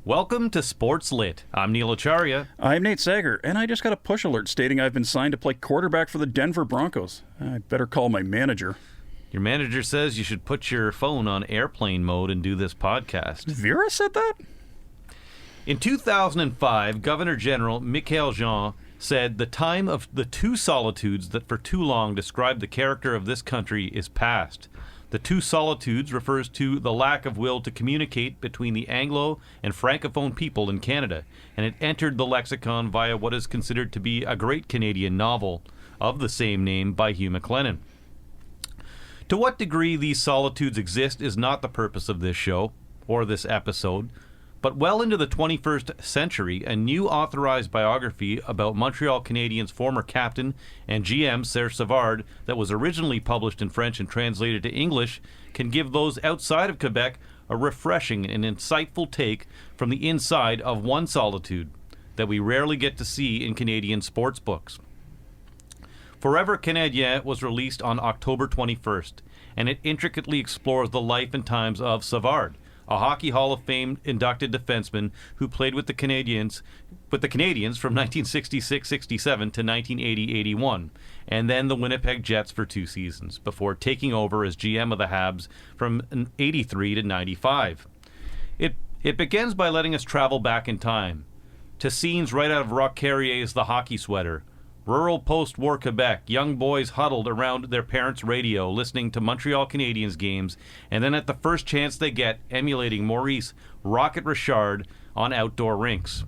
Welcome to SportsLit. I'm Neil Acharya. I'm Nate Sager, and I just got a push alert stating I've been signed to play quarterback for the Denver Broncos. I better call my manager. Your manager says you should put your phone on airplane mode and do this podcast. Vera said that? In 2005, Governor General Michael Jean said the time of the two solitudes that for too long described the character of this country is past. The two solitudes refers to the lack of will to communicate between the Anglo and Francophone people in Canada, and it entered the lexicon via what is considered to be a great Canadian novel of the same name by Hugh MacLennan. To what degree these solitudes exist is not the purpose of this show, or this episode, but well into the 21st century, a new authorized biography about Montreal Canadiens' former captain and GM Serge Savard that was originally published in French and translated to English can give those outside of Quebec a refreshing and insightful take from the inside of one solitude that we rarely get to see in Canadian sports books. Forever Canadien was released on October 21st, and it intricately explores the life and times of Savard, a Hockey Hall of Fame inducted defenseman who played with the Canadiens from 1966-67 to 1980-81, and then the Winnipeg Jets for 2 seasons, before taking over as GM of the Habs from 83 to 95. It begins by letting us travel back in time, to scenes right out of Roch Carrier's The Hockey Sweater. Rural post-war Quebec, young boys huddled around their parents' radio listening to Montreal Canadiens games, and then at the first chance they get, emulating Maurice Rocket Richard on outdoor rinks.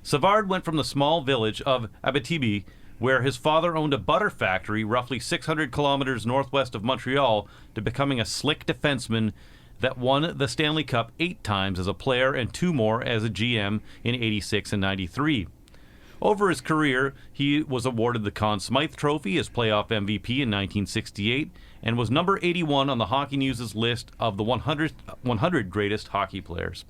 Savard went from the small village of Abitibi, where his father owned a butter factory roughly 600 kilometers northwest of Montreal, to becoming a slick defenseman that won the Stanley Cup 8 times as a player and 2 more as a GM in 86 and 93. Over his career, he was awarded the Conn Smythe Trophy as playoff MVP in 1968 and was number 81 on the Hockey News' list of the 100 greatest hockey players.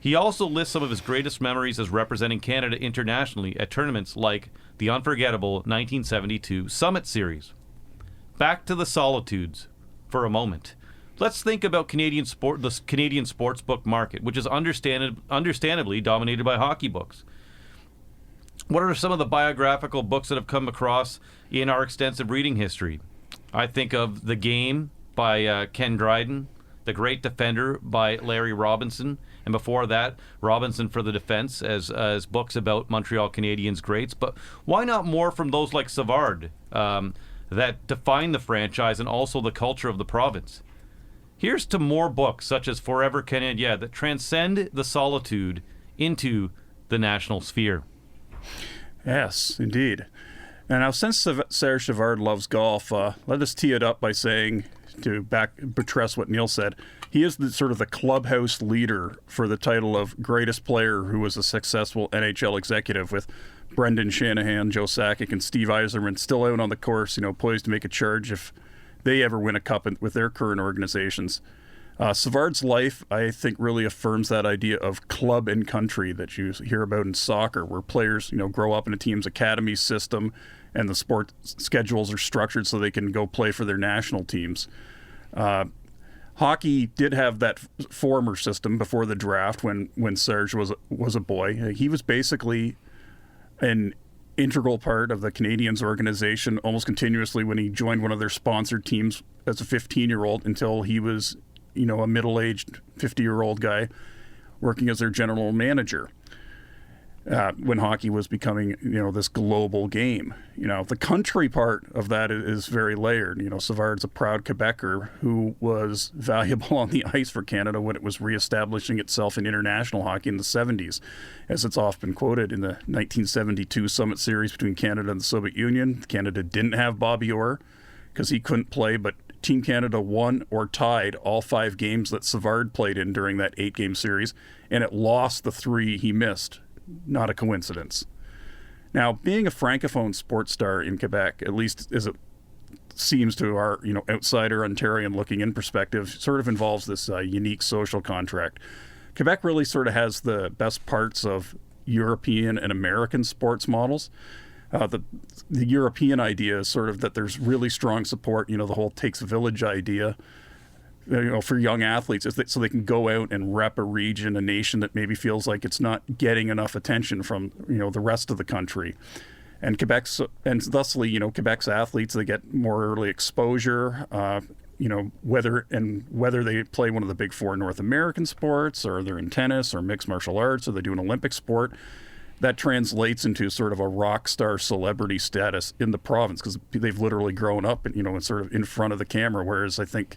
He also lists some of his greatest memories as representing Canada internationally at tournaments like the unforgettable 1972 Summit Series. Back to the solitudes for a moment. Let's think about the Canadian sports book market, which is understandably dominated by hockey books. What are some of the biographical books that have come across in our extensive reading history? I think of The Game by Ken Dryden, The Great Defender by Larry Robinson, and before that, Robinson for the Defense as books about Montreal Canadiens greats. But why not more from those like Savard that define the franchise and also the culture of the province? Here's to more books such as Forever Canadien that transcend the solitude into the national sphere. Yes, indeed. And now, since Serge Savard loves golf, let us tee it up by saying, to buttress what Neil said, he is the clubhouse leader for the title of greatest player who was a successful NHL executive, with Brendan Shanahan, Joe Sakic, and Steve Yzerman still out on the course, poised to make a charge if they ever win a cup with their current organizations. Savard's life, I think, really affirms that idea of club and country that you hear about in soccer, where players, grow up in a team's academy system and the sport schedules are structured so they can go play for their national teams. Hockey did have that former system before the draft when Serge was a boy. He was basically an integral part of the Canadiens organization almost continuously when he joined one of their sponsored teams as a 15-year-old until he was a middle-aged 50-year-old guy working as their general manager when hockey was becoming, this global game. The country part of that is very layered. Savard's a proud Quebecer who was valuable on the ice for Canada when it was reestablishing itself in international hockey in the 70s. As it's often quoted in the 1972 Summit Series between Canada and the Soviet Union, Canada didn't have Bobby Orr because he couldn't play, but Team Canada won or tied all 5 games that Savard played in during that 8-game series, and it lost the 3 he missed. Not a coincidence. Now, being a Francophone sports star in Quebec, at least as it seems to our outsider Ontarian looking in perspective, sort of involves this unique social contract. Quebec really sort of has the best parts of European and American sports models. The European idea is sort of that there's really strong support, the whole takes a village idea. for young athletes, so they can go out and rep a region, a nation that maybe feels like it's not getting enough attention from the rest of the country. And thusly, Quebec's athletes, they get more early exposure. Whether they play one of the big four North American sports, or they're in tennis or mixed martial arts, or they do an Olympic sport, that translates into sort of a rock star celebrity status in the province, because they've literally grown up and sort of in front of the camera. Whereas I think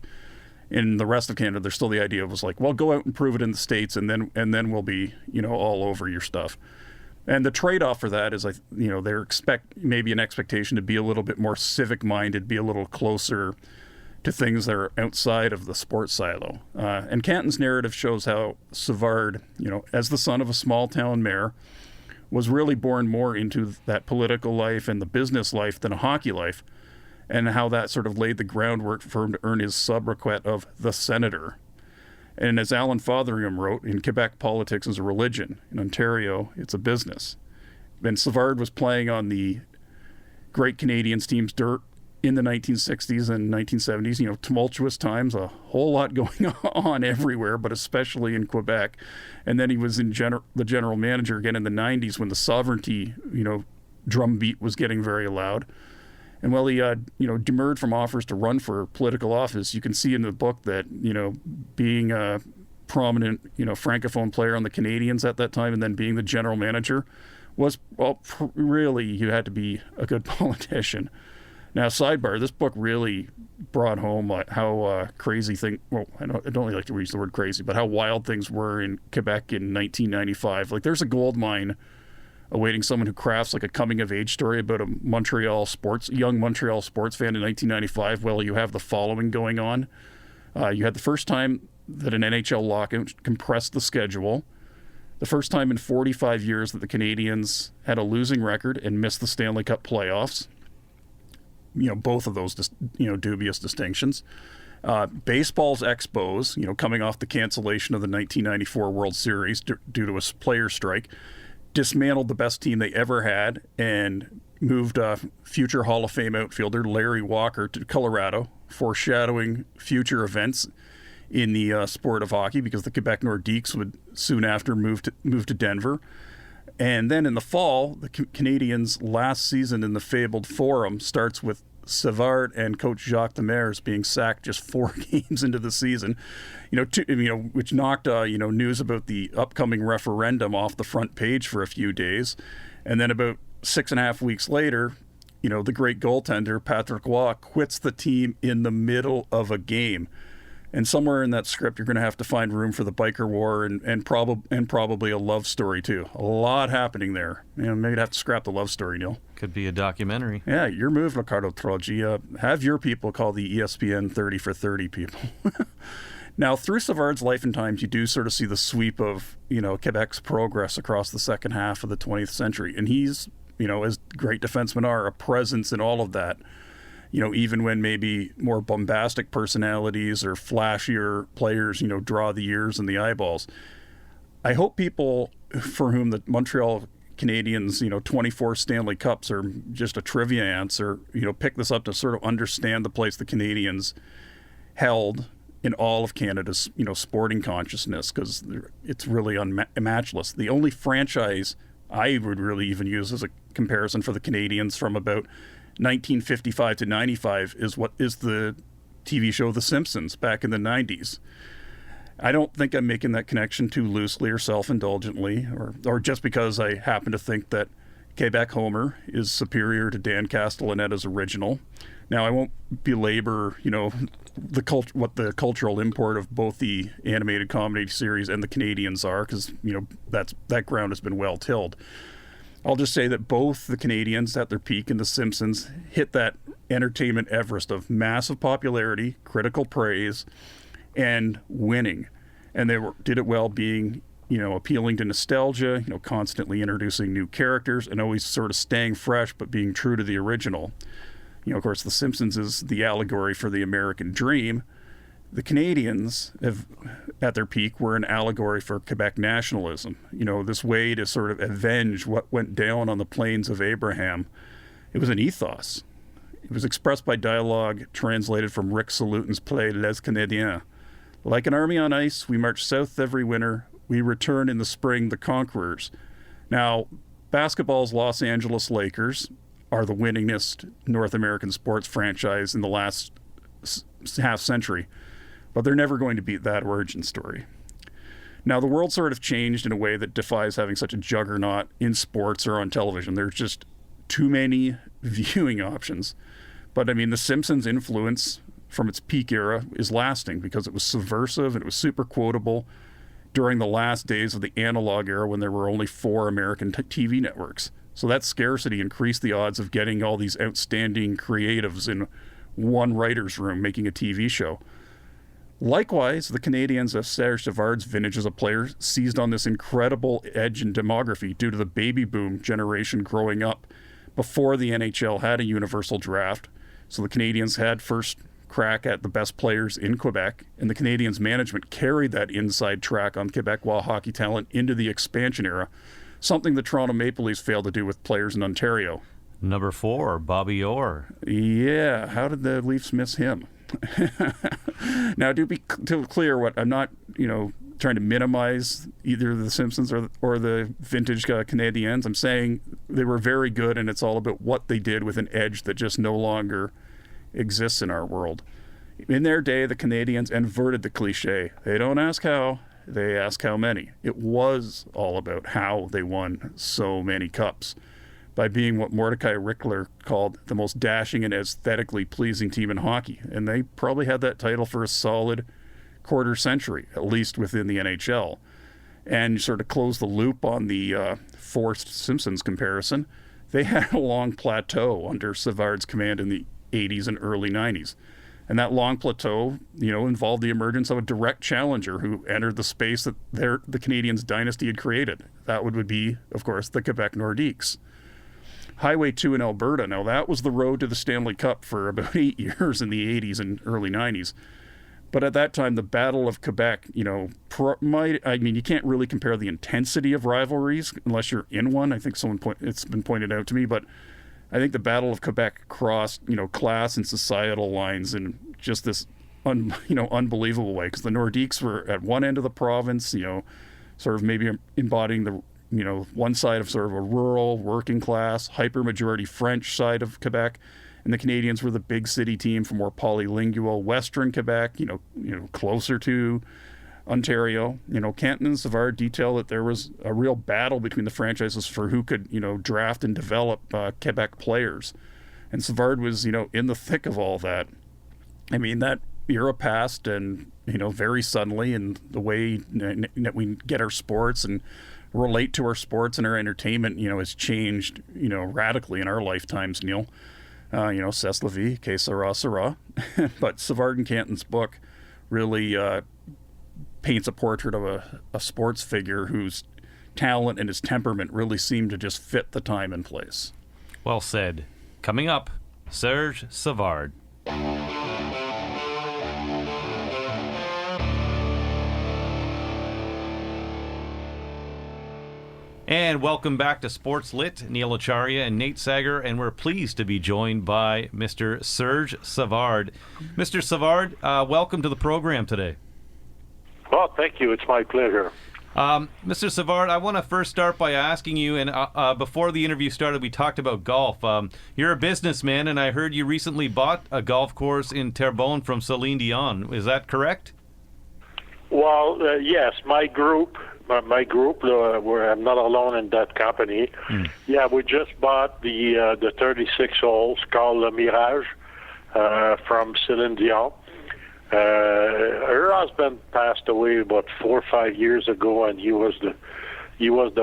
in the rest of Canada, there's still the idea of was like, well, go out and prove it in the States, and then we'll be all over your stuff. And the trade-off for that is, they expect maybe an expectation to be a little bit more civic-minded, be a little closer to things that are outside of the sports silo. And Cantin's narrative shows how Savard, as the son of a small-town mayor, was really born more into that political life and the business life than a hockey life, and how that sort of laid the groundwork for him to earn his sobriquet of the Senator. And as Alan Fotheringham wrote, in Quebec, politics is a religion. In Ontario, it's a business. And Savard was playing on the great Canadiens team's dirt in the 1960s and 1970s, tumultuous times, a whole lot going on everywhere, but especially in Quebec. And then he was the general manager again in the 90s when the sovereignty, drumbeat was getting very loud. And while he, demurred from offers to run for political office, you can see in the book that, being a prominent, Francophone player on the Canadiens at that time, and then being the general manager was, really, you had to be a good politician. Now, sidebar, this book really brought home how crazy I don't really like to use the word crazy, but how wild things were in Quebec in 1995. Like, there's a gold mine awaiting someone who crafts like a coming-of-age story about a young Montreal sports fan in 1995. Well, you have the following going on. You had the first time that an NHL lockout compressed the schedule. The first time in 45 years that the Canadiens had a losing record and missed the Stanley Cup playoffs. Both of those, dubious distinctions. Baseball's expos, coming off the cancellation of the 1994 World Series due to a player strike, dismantled the best team they ever had and moved future Hall of Fame outfielder Larry Walker to Colorado, foreshadowing future events in the sport of hockey, because the Quebec Nordiques would soon after move to Denver. And then in the fall, the Canadiens' last season in the fabled Forum starts with Savard and coach Jacques Demers being sacked just 4 games into the season, which knocked news about the upcoming referendum off the front page for a few days. And then about 6.5 weeks later, the great goaltender Patrick Roch quits the team in the middle of a game. And somewhere in that script, you're going to have to find room for the biker war and probably a love story too. A lot happening there. Maybe you'd have to scrap the love story, Neil. Could be a documentary. Yeah, your move, Ricardo Trogi. Have your people call the ESPN 30 for 30 people. Now, through Savard's life and times, you do sort of see the sweep of Quebec's progress across the second half of the 20th century, and he's as great defensemen are, a presence in all of that. Even when maybe more bombastic personalities or flashier players, draw the ears and the eyeballs. I hope people for whom the Montreal Canadiens, 24 Stanley Cups are just a trivia answer, pick this up to sort of understand the place the Canadiens held in all of Canada's, sporting consciousness, because it's really matchless. The only franchise I would really even use as a comparison for the Canadiens from about 1955 to 95 is what is the TV show The Simpsons back in the 90s. I don't think I'm making that connection too loosely or self-indulgently, or just because I happen to think that Quebec Homer is superior to Dan Castellaneta's original. Now, I won't belabor, what the cultural import of both the animated comedy series and the Canadiens are, because, that ground has been well tilled. I'll just say that both the Canadiens at their peak and the Simpsons hit that entertainment Everest of massive popularity, critical praise, and winning. And they did it well, being, appealing to nostalgia, constantly introducing new characters and always sort of staying fresh, but being true to the original. Of course, the Simpsons is the allegory for the American dream. The Canadiens, at their peak, were an allegory for Quebec nationalism. This way to sort of avenge what went down on the plains of Abraham. It was an ethos. It was expressed by dialogue translated from Rick Salutin's play Les Canadiens. Like an army on ice, we march south every winter. We return in the spring, the conquerors. Now, basketball's Los Angeles Lakers are the winningest North American sports franchise in the last half century, but they're never going to beat that origin story. Now, the world sort of changed in a way that defies having such a juggernaut in sports or on television. There's just too many viewing options. But I mean, The Simpsons' influence from its peak era is lasting because it was subversive and it was super quotable during the last days of the analog era when there were only 4 American TV networks. So that scarcity increased the odds of getting all these outstanding creatives in one writer's room making a TV show. Likewise, the Canadiens of Serge Savard's vintage as a player seized on this incredible edge in demography due to the baby boom generation growing up before the NHL had a universal draft. So the Canadiens had first crack at the best players in Quebec, and the Canadiens management carried that inside track on Quebecois hockey talent into the expansion era, something the Toronto Maple Leafs failed to do with players in Ontario. Number 4, Bobby Orr. Yeah, how did the Leafs miss him? Now, to be clear, what I'm not, trying to minimize either the Simpsons or the vintage Canadiens. I'm saying they were very good, and it's all about what they did with an edge that just no longer exists in our world. In their day, the Canadiens inverted the cliche. They don't ask how, they ask how many. It was all about how they won so many cups by being what Mordecai Rickler called the most dashing and aesthetically pleasing team in hockey. And they probably had that title for a solid quarter century, at least within the NHL. And sort of close the loop on the forced Simpsons comparison, they had a long plateau under Savard's command in the 80s and early 90s. And that long plateau, involved the emergence of a direct challenger who entered the space that the Canadiens dynasty had created. That would be, of course, the Quebec Nordiques. Highway 2 in Alberta, now that was the road to the Stanley Cup for about 8 years in the 80s and early 90s. But at that time, the Battle of Quebec, you can't really compare the intensity of rivalries unless you're in one. I think it's been pointed out to me, but I think the Battle of Quebec crossed, class and societal lines in just this, unbelievable way. Because the Nordiques were at one end of the province, sort of maybe embodying the, one side of sort of a rural, working class, hyper-majority French side of Quebec. And the Canadiens were the big city team for more polylingual Western Quebec, closer to Ontario. Cantin and Savard detail that there was a real battle between the franchises for who could, draft and develop Quebec players. And Savard was, in the thick of all that. I mean, that era passed and, very suddenly, and the way that we get our sports and relate to our sports and our entertainment, has changed, radically in our lifetimes, Neil. C'est la vie, que sera, sera. But Savard and Canton's book really paints a portrait of a sports figure whose talent and his temperament really seem to just fit the time and place. Well said. Coming up, Serge Savard. And welcome back to SportsLit. Neil Acharya and Nate Sager, and we're pleased to be joined by Mr. Serge Savard. Mr. Savard, welcome to the program today. Well, thank you. It's my pleasure. Mr. Savard, I want to first start by asking you, and before the interview started, we talked about golf. You're a businessman, and I heard you recently bought a golf course in Terrebonne from Celine Dion. Is that correct? Well, yes. My group, where I'm not alone in that company. Yeah, we just bought the 36 holes called Le Mirage from Celine Dion. Her husband passed away about 4 or 5 years ago, and he was the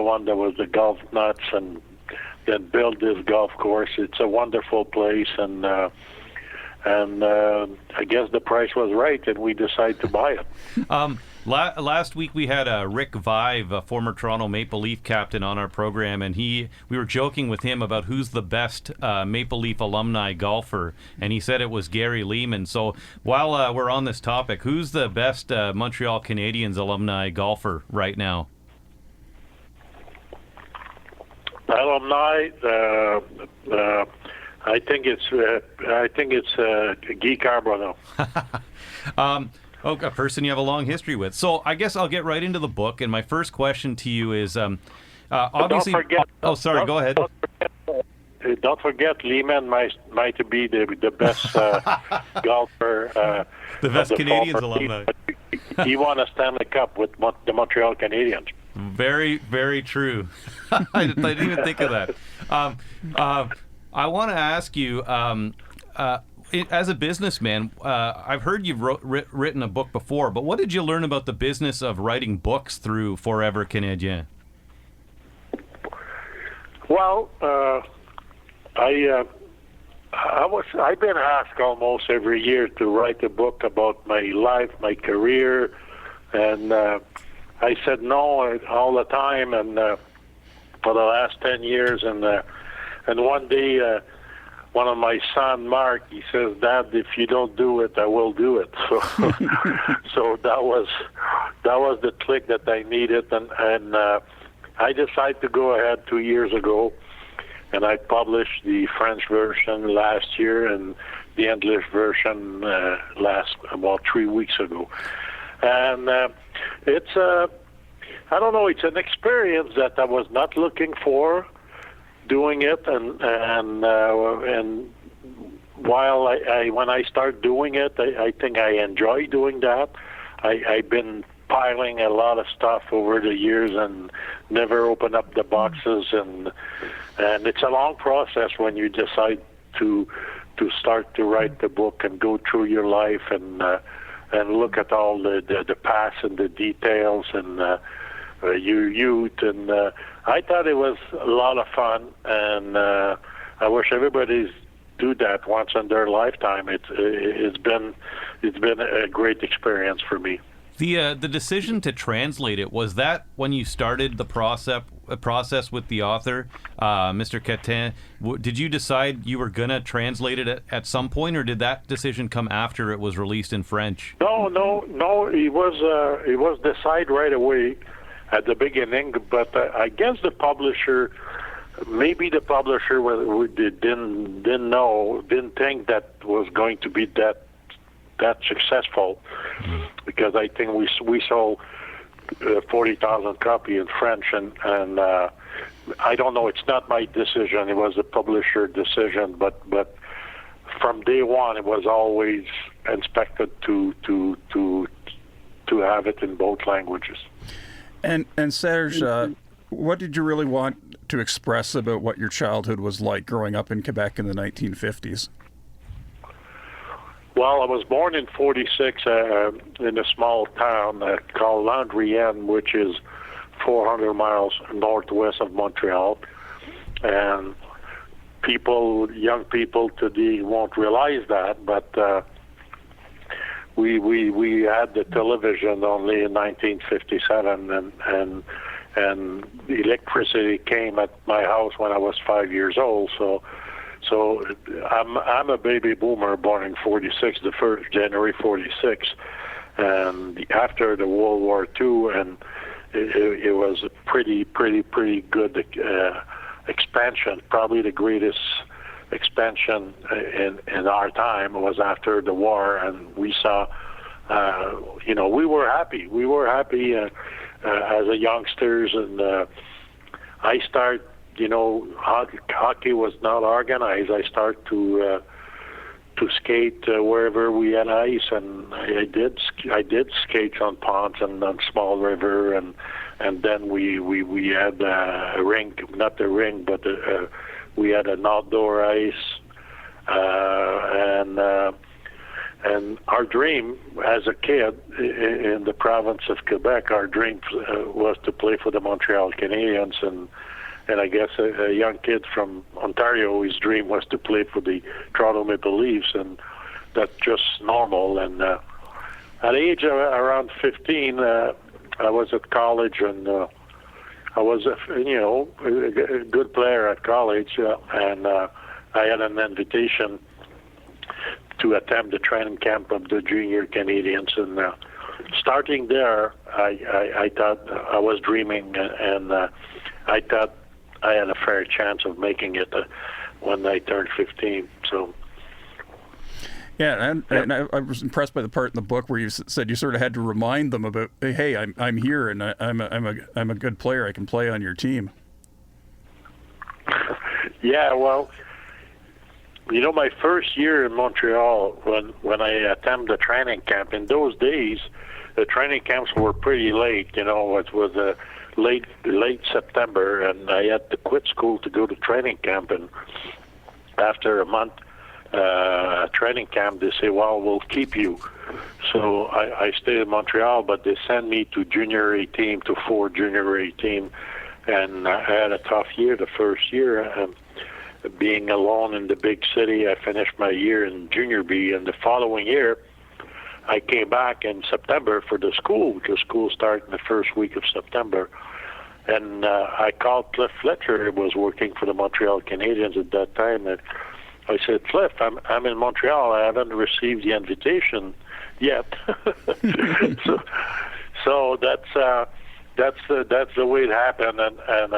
one that was the golf nuts and that built this golf course. It's a wonderful place, and I guess the price was right, and we decided to buy it. Last week we had Rick Vive, a former Toronto Maple Leaf captain, on our program, and we were joking with him about who's the best Maple Leaf alumni golfer, and he said it was Gary Lehman. So while we're on this topic, who's the best Montreal Canadiens alumni golfer right now? Alumni, I think it's Guy Carbonneau. Oh, a person you have a long history with. So I guess I'll get right into the book. And my first question to you is, obviously. Don't forget. Oh, sorry. Go ahead. Don't forget, Lehman might be the best golfer. The best Canadiens former team. alumni. He won a Stanley Cup with the Montreal Canadiens. Very, very true. I didn't even think of that. I want to ask you, as a businessman, I've heard you've written a book before, but what did you learn about the business of writing books through Forever Canadien? Well, I've been asked almost every year to write a book about my life, my career, and I said no all the time, and for the last 10 years, and one day, one of my son, Mark, he says, "Dad, if you don't do it, I will do it." So, so that was the click that I needed, and I decided to go ahead 2 years ago, and I published the French version last year and the English version about 3 weeks ago. And it's I don't know, it's an experience that I was not looking for doing it, and while when I start doing it, I think I enjoy doing that. I've been piling a lot of stuff over the years and never open up the boxes, and it's a long process when you decide to start to write the book and go through your life and look at all the past and the details and your youth, and I thought it was a lot of fun, and I wish everybody's do that once in their lifetime. It's been a great experience for me. The decision to translate it, was that when you started the process with the author, Mr. Cantin? Did you decide you were gonna translate it at some point, or did that decision come after it was released in French? No. It was decided right away at the beginning, but I guess the publisher. Maybe the publisher didn't think that was going to be that successful, because I think we sold 40,000 copies in French, and I don't know. It's not my decision. It was the publisher decision, but from day one, it was always expected to have it in both languages. And Serge, what did you really want to express about what your childhood was like growing up in Quebec in the 1950s? Well, I was born in 46 in a small town called Landrienne, which is 400 miles northwest of Montreal. And young people today won't realize that, but we had the television only in 1957, and the electricity came at my house when I was 5 years old. So I'm a baby boomer, born in 46, the 1st January 46, and after the World War II, and it was a pretty good expansion. Probably the greatest expansion in our time was after the war, and we saw, we were happy. We were happy as a youngsters, and I start. Hockey was not organized. I started to skate wherever we had ice, and I did skate on ponds and on small river, and then we had a rink, not a rink, but we had an outdoor ice, and our dream as a kid in the province of Quebec, our dream was to play for the Montreal Canadiens, and I guess a young kid from Ontario, his dream was to play for the Toronto Maple Leafs, and that's just normal. And at the age of around 15, I was at college, and I was a good player at college, and I had an invitation to attend the training camp of the junior Canadiens, and starting there, I thought I was dreaming, and I thought I had a fair chance of making it when I turned 15. So, Yeah, and I was impressed by the part in the book where you said you sort of had to remind them about, hey, I'm here and I'm a good player. I can play on your team. Yeah, well, my first year in Montreal, when I attended the training camp, in those days, the training camps were pretty late. It was late September, and I had to quit school to go to training camp. And after a month training camp, they say, well, we'll keep you. So I stayed in Montreal, but they sent me to junior A team, to 4 junior A team, and I had a tough year the first year. Being alone in the big city, I finished my year in junior B, and the following year, I came back in September for the school, because school started in the first week of September. And I called Cliff Fletcher, who was working for the Montreal Canadiens at that time, and I said, Cliff, I'm in Montreal. I haven't received the invitation yet. so that's the way it happened, and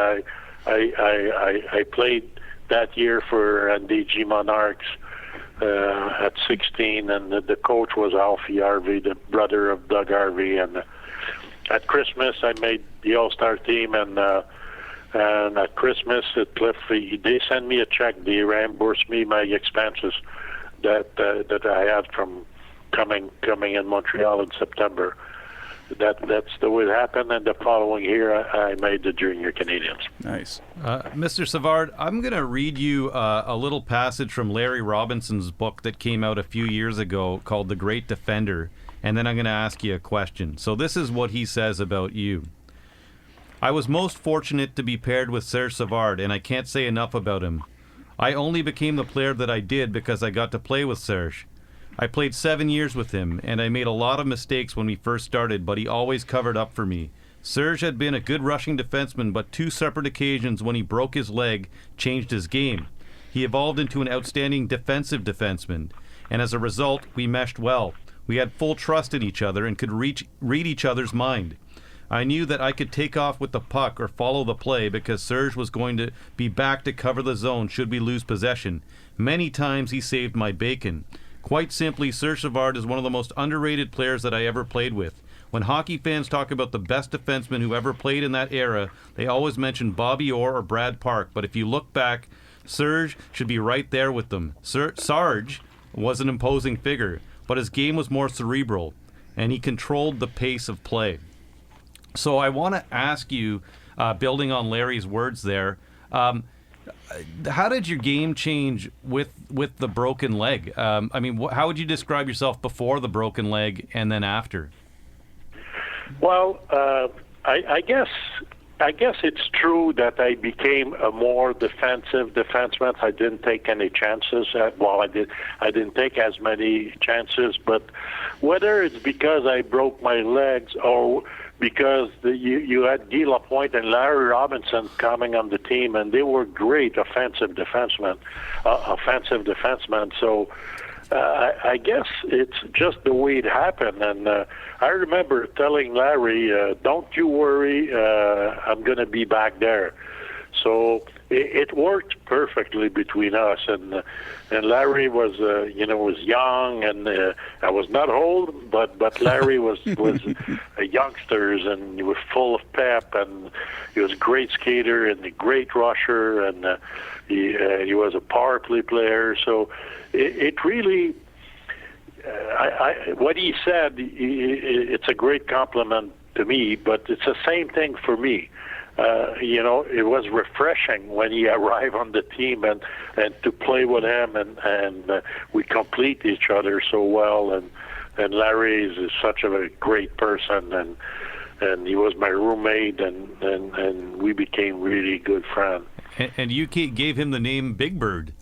I played that year for NDG Monarchs at 16, and the coach was Alfie Harvey, the brother of Doug Harvey. And at Christmas, I made the All-Star team, and at Christmas, at Cliff, they sent me a check. They reimbursed me my expenses that I had from coming in Montreal in September. That's the way it happened, and the following year I made the Junior Canadiens. Nice. Mr. Savard, I'm going to read you a little passage from Larry Robinson's book that came out a few years ago called The Great Defender, and then I'm going to ask you a question. So this is what he says about you. I was most fortunate to be paired with Serge Savard, and I can't say enough about him. I only became the player that I did because I got to play with Serge. I played 7 years with him, and I made a lot of mistakes when we first started, but he always covered up for me. Serge had been a good rushing defenseman, but 2 separate occasions when he broke his leg changed his game. He evolved into an outstanding defensive defenseman, and as a result, we meshed well. We had full trust in each other and could read each other's mind. I knew that I could take off with the puck or follow the play because Serge was going to be back to cover the zone should we lose possession. Many times he saved my bacon. Quite simply, Serge Savard is one of the most underrated players that I ever played with. When hockey fans talk about the best defenseman who ever played in that era, they always mention Bobby Orr or Brad Park. But if you look back, Serge should be right there with them. Sarge was an imposing figure, but his game was more cerebral, and he controlled the pace of play. So I want to ask you, building on Larry's words there, how did your game change with the broken leg? How would you describe yourself before the broken leg and then after? Well, I guess it's true that I became a more defensive defenseman. I didn't take any chances. I didn't take as many chances, but whether it's because I broke my legs or because you had Guy Lapointe and Larry Robinson coming on the team, and they were great offensive defensemen. So I guess it's just the way it happened. And I remember telling Larry, "Don't you worry, I'm going to be back there." So it worked perfectly between us, and Larry was young, and I was not old, but Larry was a youngsters, and he was full of pep, and he was a great skater and a great rusher, and he was a power play player. So it really, what he said, it's a great compliment to me, but it's the same thing for me. It was refreshing when he arrived on the team and to play with him, and we complete each other so well. And Larry is such a great person, and he was my roommate, and we became really good friends. And you gave him the name Big Bird.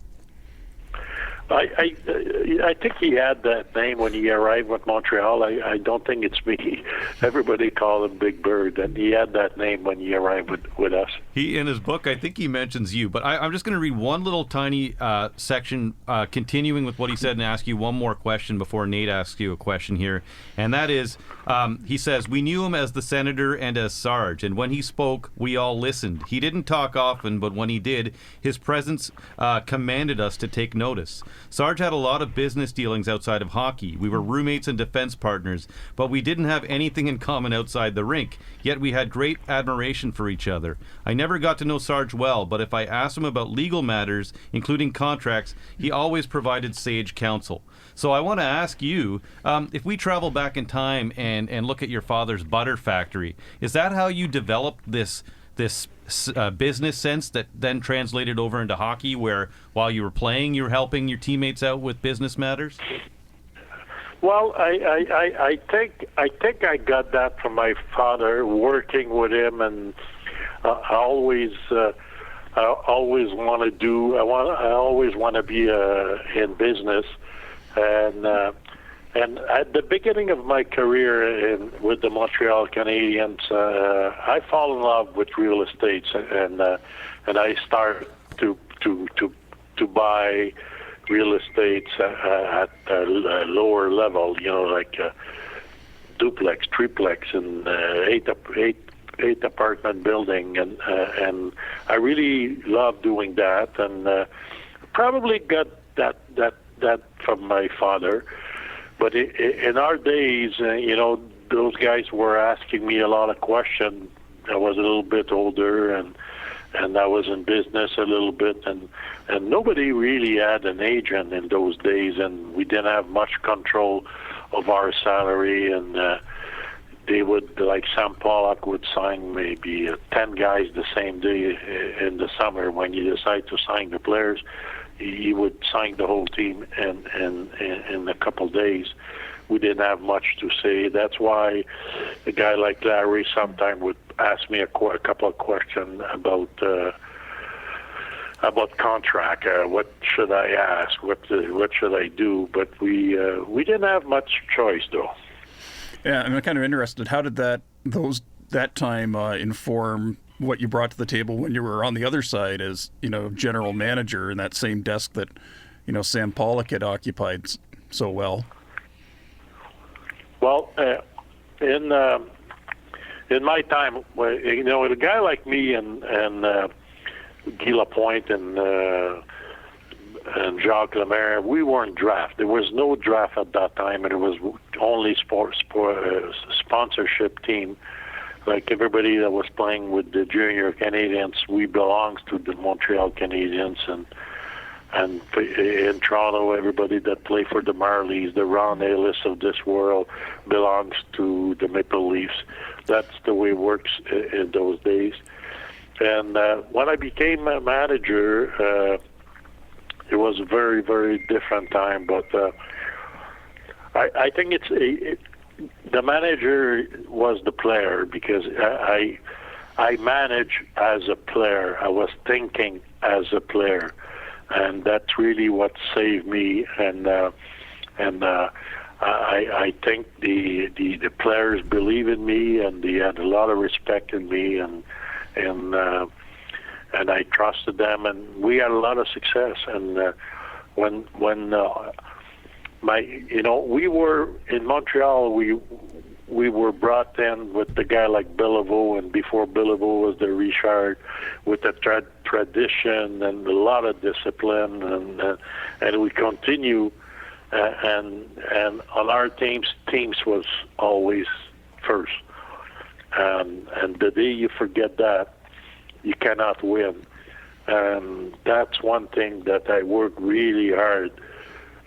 I think he had that name when he arrived with Montreal. I don't think it's me. Everybody called him Big Bird, and he had that name when he arrived with us. He, in his book, I think he mentions you, but I'm just going to read one little tiny section continuing with what he said and ask you one more question before Nate asks you a question here. And that is, he says, "We knew him as the Senator and as Sarge, and when he spoke, we all listened. He didn't talk often, but when he did, his presence commanded us to take notice. Sarge had a lot of business dealings outside of hockey. We were roommates and defense partners, but we didn't have anything in common outside the rink, yet we had great admiration for each other. I never got to know Sarge well, but if I asked him about legal matters, including contracts, he always provided sage counsel. So I want to ask you, if we travel back in time and look at your father's butter factory, is that how you developed this business sense that then translated over into hockey, where while you were playing, you were helping your teammates out with business matters? Well, I think I got that from my father, working with him, and I always want to be in business, and at the beginning of my career with the Montreal Canadiens, I fall in love with real estate, and I started to buy real estate at a lower level, like duplex, triplex, and eight apartment building, and I really love doing that, and probably got that from my father. But in our days, those guys were asking me a lot of questions. I was a little bit older, and I was in business a little bit, and nobody really had an agent in those days, and we didn't have much control of our salary, and they would, like Sam Pollock would sign maybe 10 guys the same day in the summer. When you decide to sign the players, he would sign the whole team in a couple of days. We didn't have much to say. That's why a guy like Larry sometimes would ask me a couple of questions about contract. What should I ask? What should I do? But we didn't have much choice, though. Yeah, I'm kind of interested. How did that time inform what you brought to the table when you were on the other side as, general manager in that same desk that, Sam Pollock had occupied so well? Well, in my time, a guy like me and Guy Lapointe and Jacques Lemaire, we weren't drafted. There was no draft at that time, and it was only sponsorship team. Like everybody that was playing with the junior Canadiens, we belonged to the Montreal Canadiens, and in Toronto, everybody that played for the Marlies, the Ron Ellis of this world, belongs to the Maple Leafs. That's the way it works in those days. And when I became a manager, it was a very, very different time. But I think the manager was the player, because I managed as a player. I was thinking as a player, and that's really what saved me. And I think the players believe in me, and they had a lot of respect in me, and I trusted them, and we had a lot of success. And when we were in Montreal, we were brought in with the guy like Beliveau, and before Beliveau was the Richard, with the tradition and a lot of discipline, and we continue, and on our teams was always first, and the day you forget that, you cannot win. And that's one thing that I work really hard.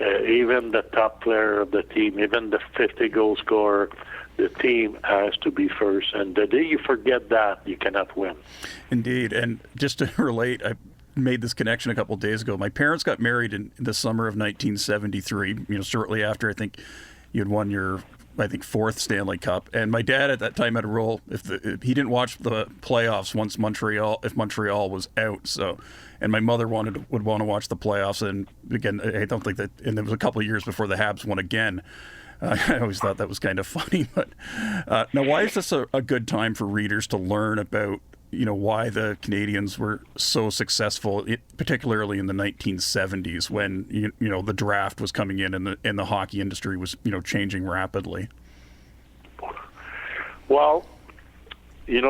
Even the top player of the team, even the 50 goal scorer, the team has to be first. And the day you forget that, you cannot win. Indeed. And just to relate, I made this connection a couple of days ago. My parents got married in the summer of 1973, shortly after I think you had won your, fourth Stanley Cup. And my dad at that time had a rule, if he didn't watch the playoffs if Montreal was out. So, and my mother would want to watch the playoffs. And again, I don't think that, and it was a couple of years before the Habs won again. I always thought that was kind of funny. But now, why is this a good time for readers to learn about, why the Canadiens were so successful, particularly in the 1970s when, the draft was coming in and the hockey industry was, changing rapidly? Well, we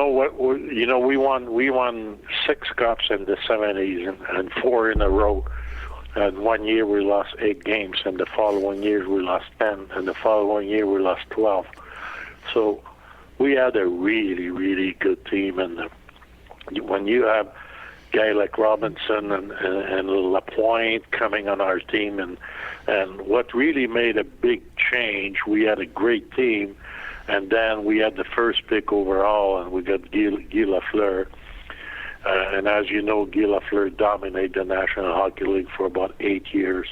won 6 cups in the 70s and 4 in a row. And one year we lost 8 games, and the following year we lost 10, and the following year we lost 12. So we had a really, really good team. And when you have a guy like Robinson and Lapointe coming on our team, and what really made a big change, we had a great team, and then we had the first pick overall, and we got Guy Lafleur. And as you know, Guy Lafleur dominated the National Hockey League for about 8 years,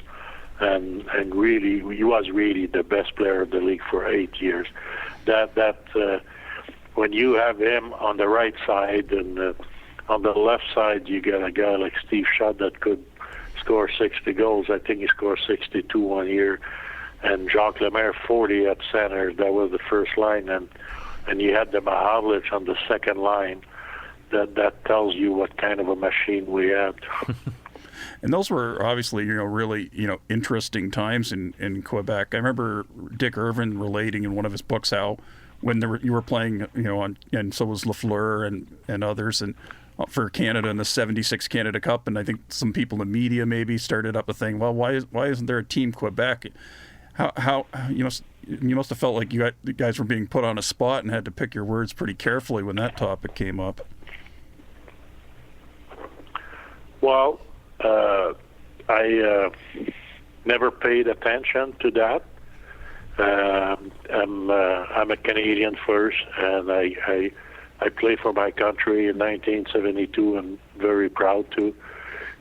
and really, he was really the best player of the league for 8 years. When you have him on the right side, and on the left side, you get a guy like Steve Shutt that could score 60 goals. I think he scored 62 one year, and Jacques Lemaire 40 at center. That was the first line, and you had the Mahavlich on the second line. That tells you what kind of a machine we had. And those were obviously, really, interesting times in Quebec. I remember Dick Irvin relating in one of his books how when you were playing, and so was Lafleur and others, and for Canada in the '76 Canada Cup, and I think some people in the media maybe started up a thing. Well, why isn't there a Team Quebec? How you must have felt like you guys were being put on a spot and had to pick your words pretty carefully when that topic came up. Well, I never paid attention to that. I'm a Canadian first, and I played for my country in 1972. I'm very proud to.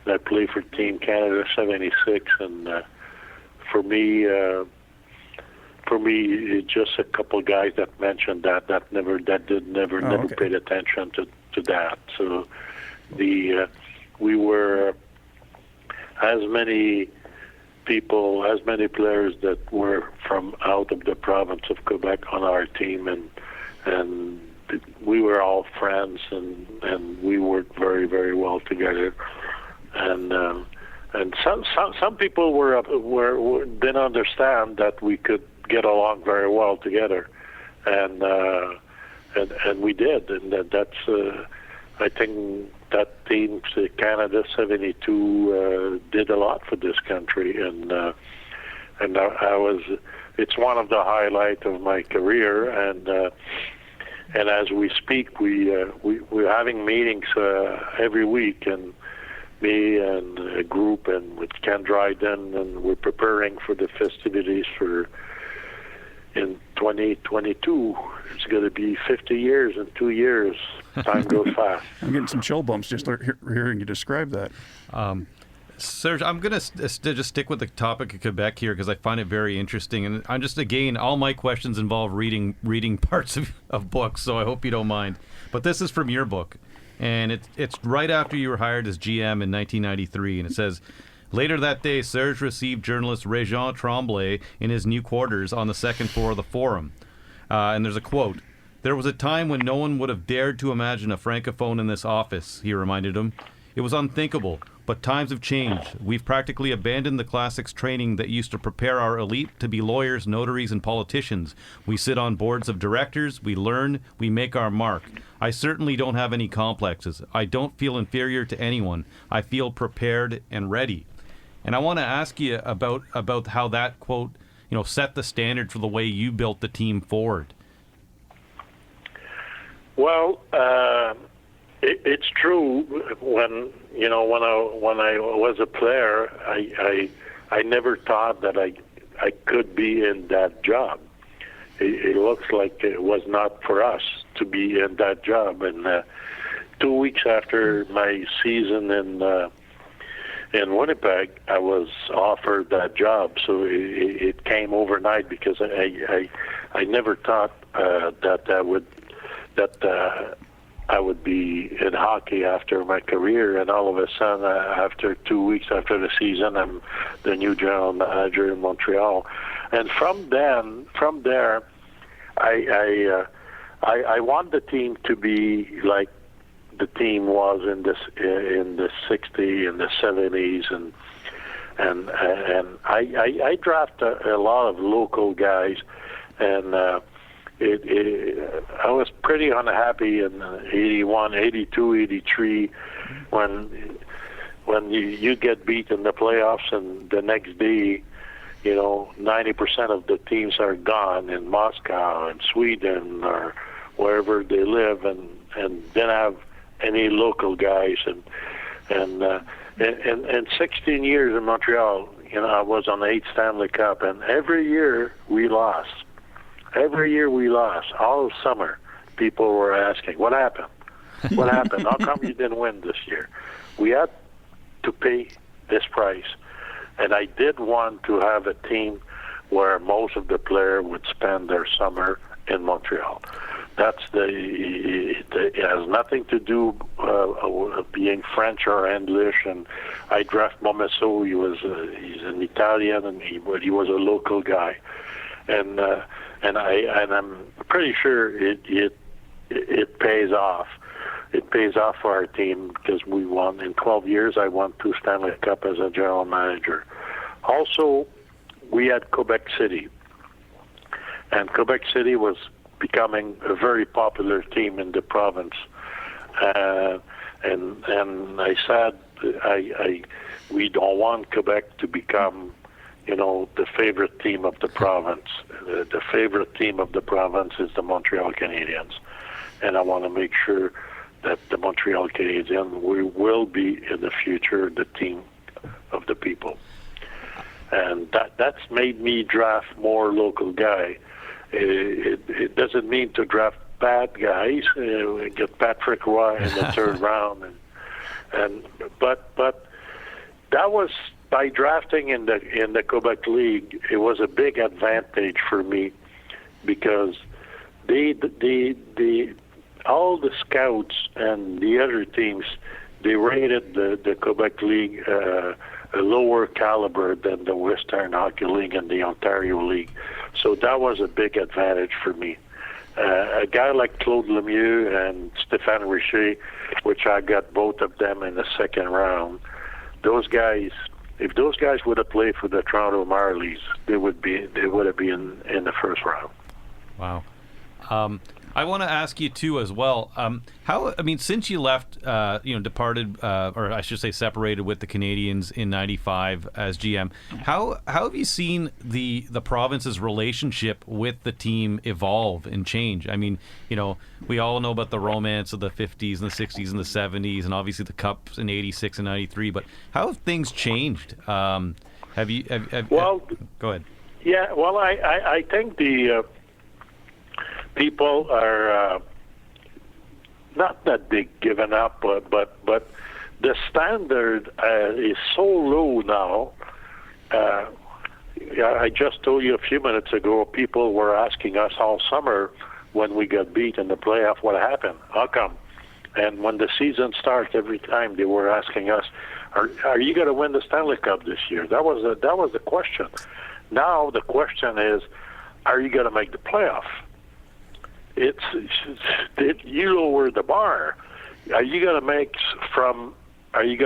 I played for Team Canada '76, and for me, it's just a couple guys that mentioned that never paid attention to that. So we were as many people, as many players that were from out of the province of Quebec on our team, and we were all friends, and we worked very, very well together. And some people didn't understand that we could get along very well together, and we did, and that's I think that team, Canada '72, did a lot for this country, and I was. It's one of the highlights of my career, and as we speak, we're having meetings every week, and me and a group, and with Ken Dryden, and we're preparing for the festivities in 2022. It's going to be 50 years in 2 years. Time goes fast. I'm getting some chill bumps just hearing you describe that. Serge, I'm going to just stick with the topic of Quebec here because I find it very interesting. And I'm just, again, all my questions involve reading parts of books, so I hope you don't mind. But this is from your book, and it's right after you were hired as GM in 1993, and it says, later that day, Serge received journalist Régent Tremblay in his new quarters on the second floor of the Forum. And there's a quote. There was a time when no one would have dared to imagine a francophone in this office, he reminded him. It was unthinkable, but times have changed. We've practically abandoned the classics training that used to prepare our elite to be lawyers, notaries, and politicians. We sit on boards of directors, we learn, we make our mark. I certainly don't have any complexes. I don't feel inferior to anyone. I feel prepared and ready. And I want to ask you about how that quote, set the standard for the way you built the team forward. Well, it's true. When I was a player, I never thought that I could be in that job. It looks like it was not for us to be in that job. And 2 weeks after my season in Winnipeg, I was offered that job. So it came overnight because I never thought that I would be in hockey after my career, and all of a sudden, after 2 weeks after the season, I'm the new general manager in Montreal. And from there, I want the team to be like the team was in the '60s and the '70s, and I draft a lot of local guys, and I was pretty unhappy in '81, '82, '83 when when you get beat in the playoffs and the next day, 90% of the teams are gone in Moscow and Sweden or wherever they live, and don't have any local guys. And 16 years in Montreal, I was on the 8th Stanley Cup, and every year we lost. Every year we lost. All summer, people were asking, what happened? What happened? How come you didn't win this year? We had to pay this price. And I did want to have a team where most of the players would spend their summer in Montreal. It has nothing to do with being French or English. And I draft Momesso. He's an Italian, and he was a local guy. And I'm pretty sure it pays off. It pays off for our team because we won. In 12 years, I won 2 Stanley Cup as a general manager. Also, we had Quebec City. And Quebec City was becoming a very popular team in the province. And I said, we don't want Quebec to become, the favorite team of the province. The favorite team of the province is the Montreal Canadiens. And I want to make sure that the Montreal Canadiens will be in the future the team of the people. And that's made me draft more local guy. It doesn't mean to draft bad guys. Get Patrick Roy in the third round, but that was by drafting in the Quebec League. It was a big advantage for me because all the scouts and the other teams, they rated the Quebec League a lower caliber than the Western Hockey League and the Ontario League. So that was a big advantage for me. A guy like Claude Lemieux and Stéphane Richer, which I got both of them in the second round, those guys, if those guys would have played for the Toronto Marlies, they would have been in the first round. Wow. I want to ask you too as well. Since you left, departed, or I should say, separated with the Canadiens in '95 as GM, how have you seen the province's relationship with the team evolve and change? I mean, we all know about the romance of the '50s and the '60s and the '70s, and obviously the Cups in '86 and '93. But how have things changed? Go ahead. Yeah. Well, I think the people are not that they've given up, but the standard is so low now. I just told you a few minutes ago, people were asking us all summer when we got beat in the playoff, what happened? How come? And when the season starts, every time they were asking us, "Are you going to win the Stanley Cup this year?" That was the question. Now the question is, are you going to make the playoff? You lower the bar. Are you going to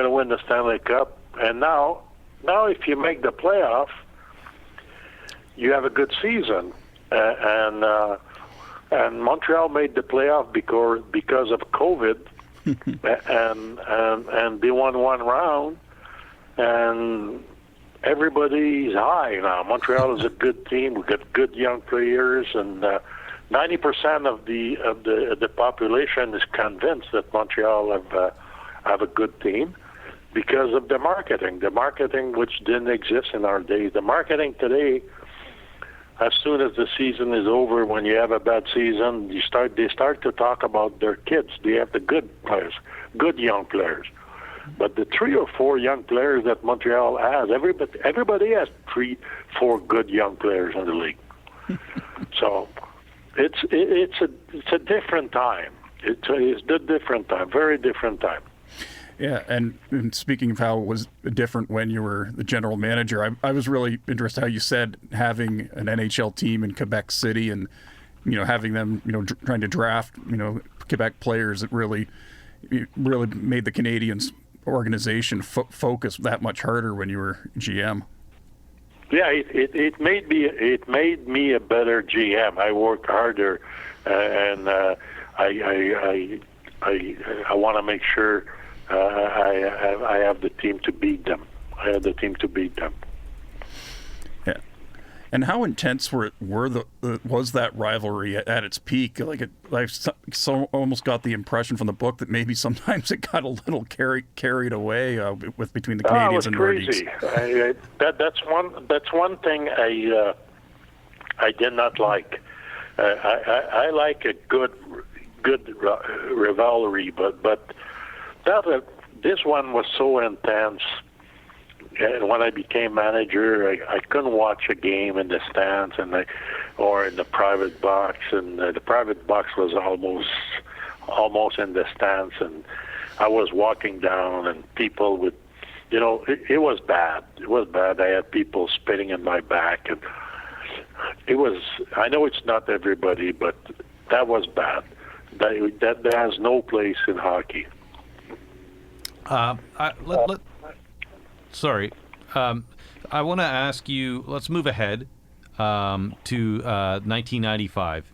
win the Stanley Cup? And now if you make the playoff, you have a good season. And Montreal made the playoff because of COVID, and they won one round, and everybody's high now. Montreal is a good team. We've got good young players, and 90% of the population is convinced that Montreal have a good team because of the marketing. The marketing which didn't exist in our days. The marketing today, as soon as the season is over, when you have a bad season, they start to talk about their kids. They have the good players, good young players. But the 3 or 4 young players that Montreal has, everybody has 3, 4 good young players in the league. So it's a different time. It's a different time, very different time. Yeah, and speaking of how it was different when you were the general manager, I was really interested how you said having an NHL team in Quebec City and having them trying to draft Quebec players that really made the Canadiens organization focus that much harder when you were GM. Yeah, it made me a better GM. I worked harder, and I want to make sure I have the team to beat them. I had the team to beat them. Yeah. And how intense was that rivalry at its peak? I almost got the impression from the book that maybe sometimes it got a little carried away between the Canadians and Nordiques. It was crazy. That's one thing I did not like. I like a good rivalry, but this one was so intense. And when I became manager, I couldn't watch a game in the stands or in the private box, and the private box was almost in the stands, and I was walking down, and people would, it was bad. It was bad. I had people spitting in my back, and it was. I know it's not everybody, but that was bad. That has no place in hockey. Sorry. I want to ask you, let's move ahead to 1995.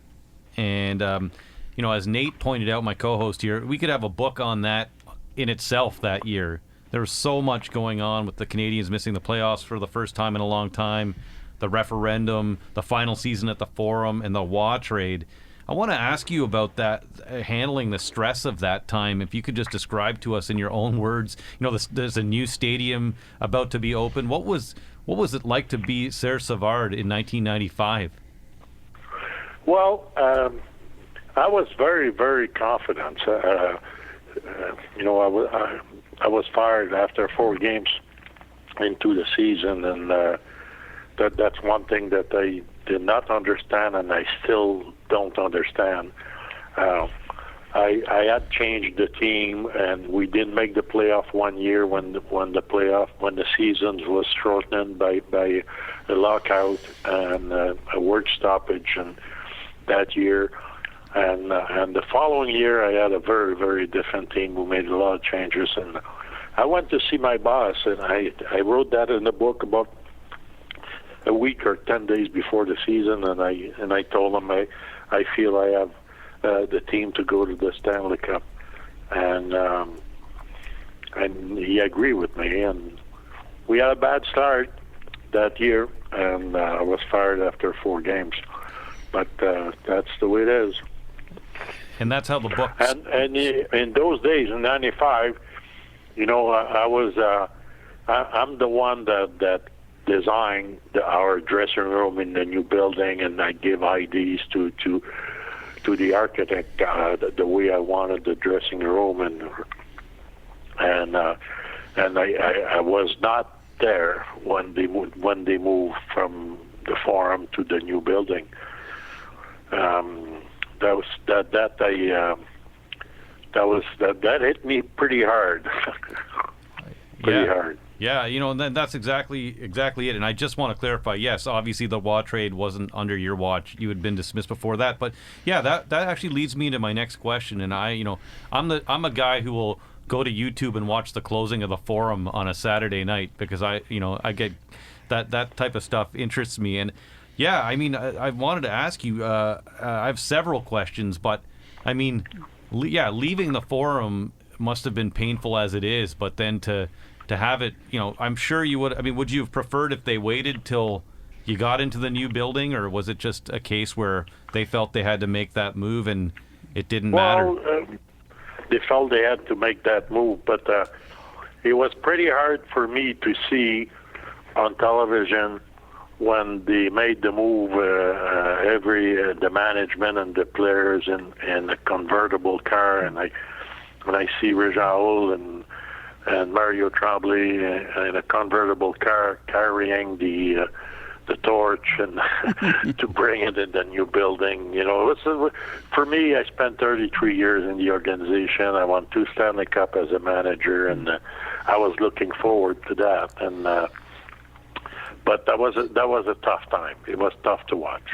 And, as Nate pointed out, my co-host here, we could have a book on that in itself that year. There was so much going on with the Canadiens missing the playoffs for the first time in a long time, the referendum, the final season at the Forum, and the WWII trade. I want to ask you about that, handling the stress of that time. If you could just describe to us in your own words, there's a new stadium about to be open. What was it like to be Serge Savard in 1995? Well, I was very, very confident. I was fired after 4 games into the season, and that's one thing that I did not understand, and I still don't understand. I had changed the team, and we didn't make the playoff one year when the seasons was shortened by a lockout and a work stoppage, and that year. And the following year, I had a very, very different team who made a lot of changes. And I went to see my boss, and I wrote that in the book about a week or 10 days before the season, and I told him I feel I have the team to go to the Stanley Cup, and he agreed with me, and we had a bad start that year, and I was fired after 4 games, but that's the way it is. And that's how the book. And in those days, in '95, I'm the one that designed our dressing room in the new building, and I give IDs to the architect the way I wanted the dressing room, and I was not there when they moved from the Forum to the new building. That hit me pretty hard. Hard. Yeah, and then that's exactly it. And I just want to clarify, yes, obviously the WWII trade wasn't under your watch. You had been dismissed before that. But yeah, that actually leads me to my next question. And I'm a guy who will go to YouTube and watch the closing of the Forum on a Saturday night because I get that type of stuff interests me. And yeah, I wanted to ask you, I have several questions, but leaving the Forum must have been painful as it is, but then to have it, I'm sure you would. Would you have preferred if they waited till you got into the new building, or was it just a case where they felt they had to make that move and it didn't matter? They felt they had to make that move, but it was pretty hard for me to see on television when they made the move. The management and the players in a convertible car, and when I see Rajaul and Mario Tremblay in a convertible car carrying the torch and to bring it in the new building. For me, I spent 33 years in the organization. I won 2 Stanley Cup as a manager, and I was looking forward to that. And but that was a tough time. It was tough to watch.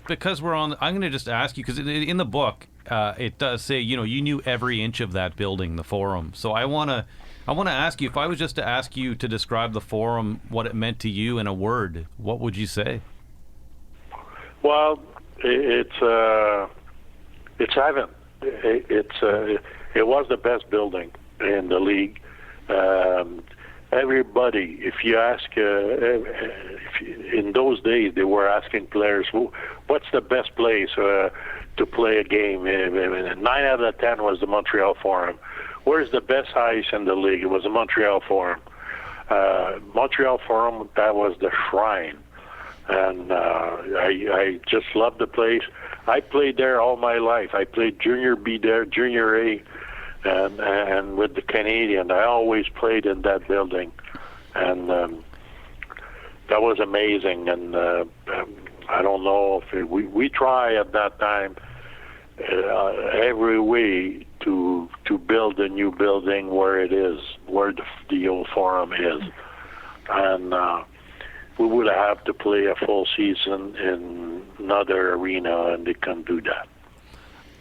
Because we're on, I'm going to just ask you, because in the book, it does say, you knew every inch of that building, the Forum. So I want to ask you, if I was just to ask you to describe the Forum, what it meant to you in a word, what would you say? Well, it's heaven. It was the best building. in the league. Everybody, if you ask, in those days they were asking players, what's the best place to play a game? 9 out of 10 was the Montreal Forum. Where's the best ice in the league? It was the Montreal Forum. Montreal Forum, that was the shrine. And I just loved the place. I played there all my life. I played Junior B there, Junior A, and with the Canadian. I always played in that building. And that was amazing. And I don't know if we try at that time every way to build a new building where it is, where the old Forum is. And we would have to play a full season in another arena, and they couldn't do that.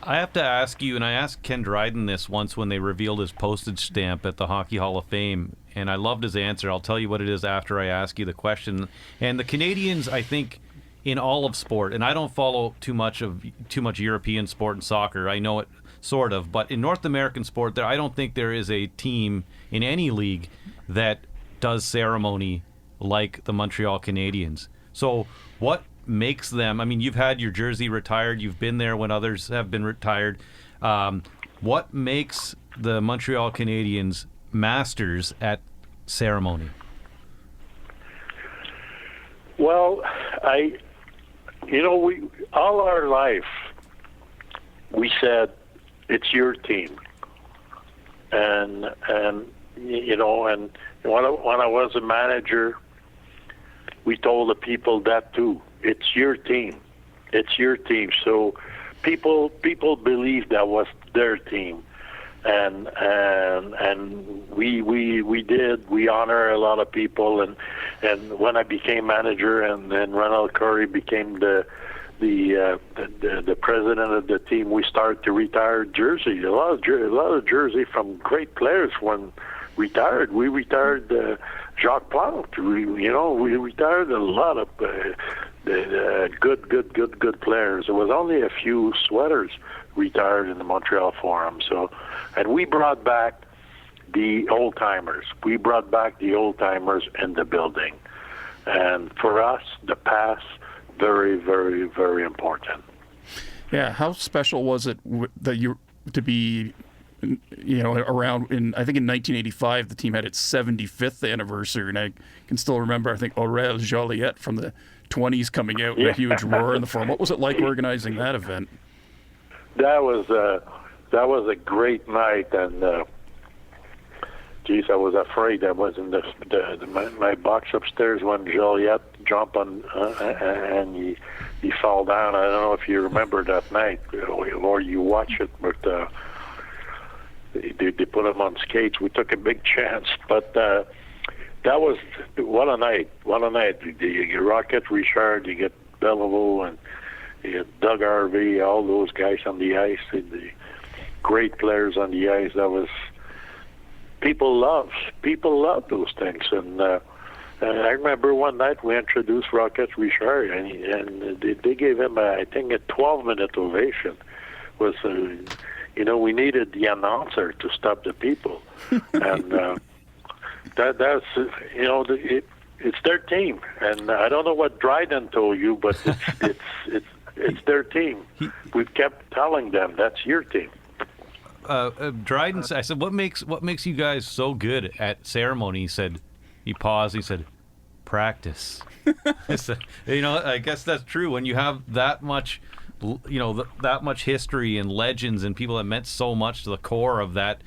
I have to ask you, and I asked Ken Dryden this once when they revealed his postage stamp at the Hockey Hall of Fame, and I loved his answer. I'll tell you what it is after I ask you the question. And the Canadians, I think, in all of sport, and I don't follow too much European sport and soccer. I know it sort of, but in North American sport, I don't think there is a team in any league that does ceremony like the Montreal Canadiens. So what makes them, I mean, you've had your jersey retired, you've been there when others have been retired. What makes the Montreal Canadiens masters at ceremony? Well, we all our life we said it's your team, and when I was a manager, we told the people that too. It's your team. It's your team. So people believed that was their team, and we honor a lot of people. And when I became manager, and then Ronald Curry became the president of the team, we started to retire jerseys. A lot of jersey from great players when retired. We retired Jacques Plante. We retired a lot of good players. There was only a few sweaters retired in the Montreal Forum. So, and we brought back the old timers. We brought back the old timers in the building, and for us, the past, very, very, very important. Yeah, how special was it that you to be, around I think in 1985 the team had its 75th anniversary, and I can still remember, I think, Aurel Joliette from the 20s coming out with a huge roar in the Forum. What was it like organizing that event? That was a great night, and geez, I was afraid. I was in my box upstairs when Joliette jumped on and he fell down. I don't know if you remember that night or you watch it, but they put him on skates. We took a big chance, but that was what a night. What a night! You Rocket, Richard, you get Belleville, and you get Doug Harvey, all those guys on the ice, the great players on the ice. That was people love those things, and I remember one night we introduced Rocket Richard, and they gave him I think a 12-minute ovation. Was we needed the announcer to stop the people, and that's it's their team, and I don't know what Dryden told you, but it's their team. We've kept telling them that's your team. Dryden, I said, what makes you guys so good at ceremony? He paused. He said, practice. I guess that's true. When you have that much, that much history and legends and people that meant so much to the core of that,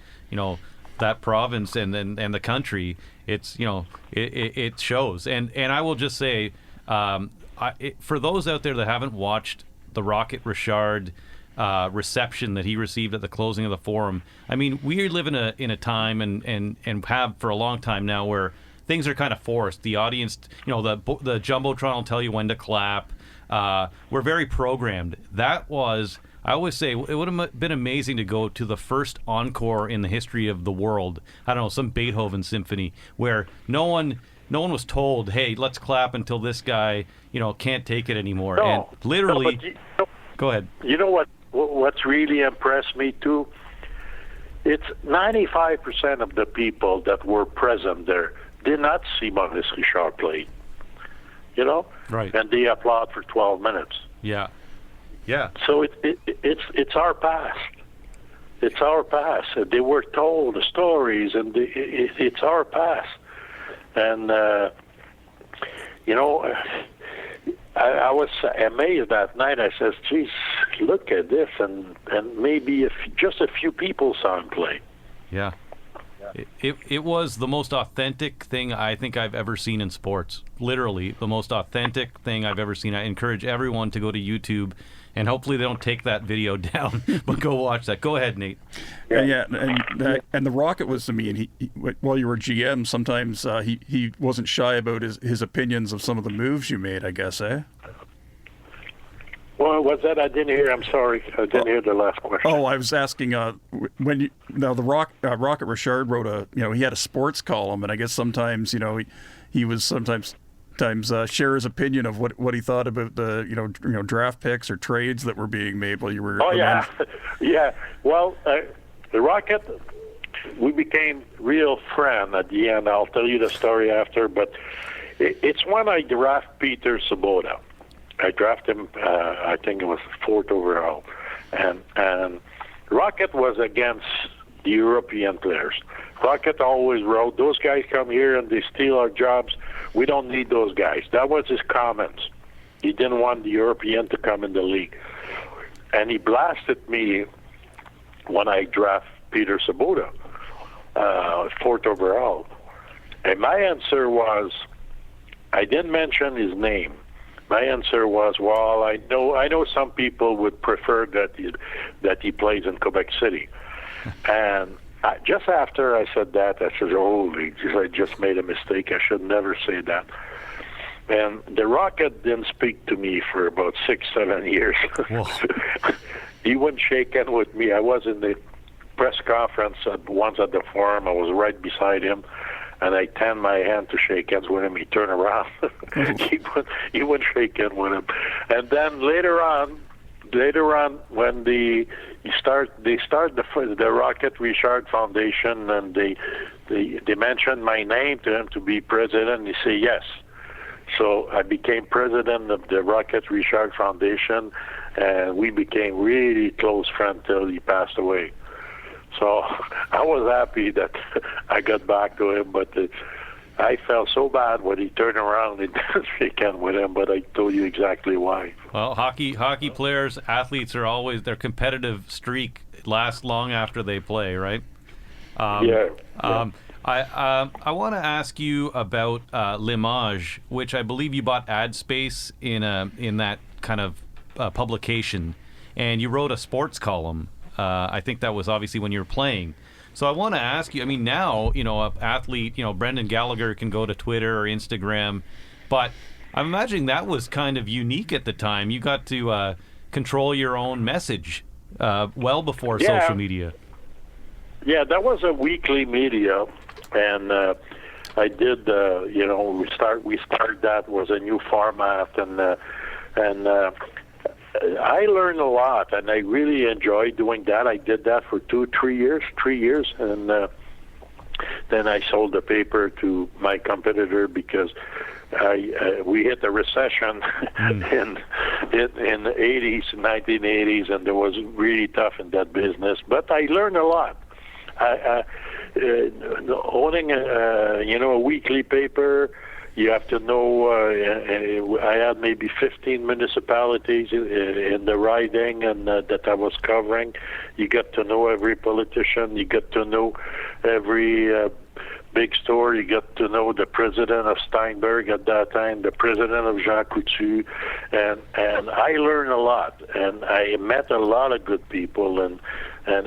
that province and the country, it shows. And I will just say, for those out there that haven't watched the Rocket Richard reception that he received at the closing of the Forum, I mean, we live in a time and have for a long time now where things are kind of forced. The audience, the Jumbotron will tell you when to clap. We're very programmed. That was, I always say, it would have been amazing to go to the first encore in the history of the world. I don't know, some Beethoven symphony where no one was told, hey, let's clap until this guy, can't take it anymore. No, and literally, go ahead. You know what's really impressed me too it's 95% of the people that were present there did not see Maurice Richard play. You know, right? And they applaud for 12 minutes. Yeah, yeah. So it's our past. It's our past. They were told the stories, and it's our past. And you know, I was amazed that night. I says, "Geez, look at this," and maybe just a few people saw him play. Yeah. It was the most authentic thing I think I've ever seen in sports. Literally, the most authentic thing I've ever seen. I encourage everyone to go to YouTube, and hopefully they don't take that video down, but go watch that. Go ahead, Nate. Yeah, and the Rocket was, I mean, he while you were GM, sometimes he wasn't shy about his opinions of some of the moves you made, I guess, eh? Well, what's that? I didn't hear. I'm sorry. I didn't hear the last question. Oh, I was asking when the Rocket Richard wrote he had a sports column, and I guess sometimes he was sometimes share his opinion of what he thought about the draft picks or trades that were being made while you were. Oh yeah, yeah. Well, the Rocket, we became real friends at the end. I'll tell you the story after, but it's when I draft Peter Sabota. I drafted him, I think it was 4th overall. And Rocket was against the European players. Rocket always wrote, those guys come here and they steal our jobs. We don't need those guys. That was his comments. He didn't want the European to come in the league. And he blasted me when I draft Peter Sabota, 4th overall. And my answer was, I didn't mention his name. My answer was, well, I know some people would prefer that he plays in Quebec City. And just after I said that, I said, holy, I just made a mistake. I should never say that. And the Rocket didn't speak to me for about 6-7 years. He wouldn't shake hands with me. I was in the press conference once at the Forum. I was right beside him. And I turned my hand to shake hands with him. He turned around. he wouldn't shake hands with him. And then later on, when they start the Rocket Richard Foundation, and they mentioned my name to him to be president, he said yes. So I became president of the Rocket Richard Foundation, and we became really close friends till he passed away. So I was happy that I got back to him, but I felt so bad when he turned around and didn't shake hands with him, but I told you exactly why. Well, hockey players, athletes are always, their competitive streak lasts long after they play, right? Yeah. I want to ask you about L'Image, which I believe you bought ad space in that kind of publication, and you wrote a sports column. I think that was obviously when you were playing. So I want to ask you, I mean, now, an athlete, Brendan Gallagher can go to Twitter or Instagram, but I'm imagining that was kind of unique at the time. You got to control your own message well before social media. Yeah, that was a weekly media, and I did, we started that, was a new format, and I learned a lot, and I really enjoyed doing that. I did that for 3 years, and then I sold the paper to my competitor because we hit a recession in the 1980s, and it was really tough in that business. But I learned a lot. Owning a weekly paper. You have to know, I had maybe 15 municipalities in the riding and that I was covering. You get to know every politician. You get to know every big store. You get to know the president of Steinberg at that time, the president of Jean Coutu. And I learned a lot. And I met a lot of good people. And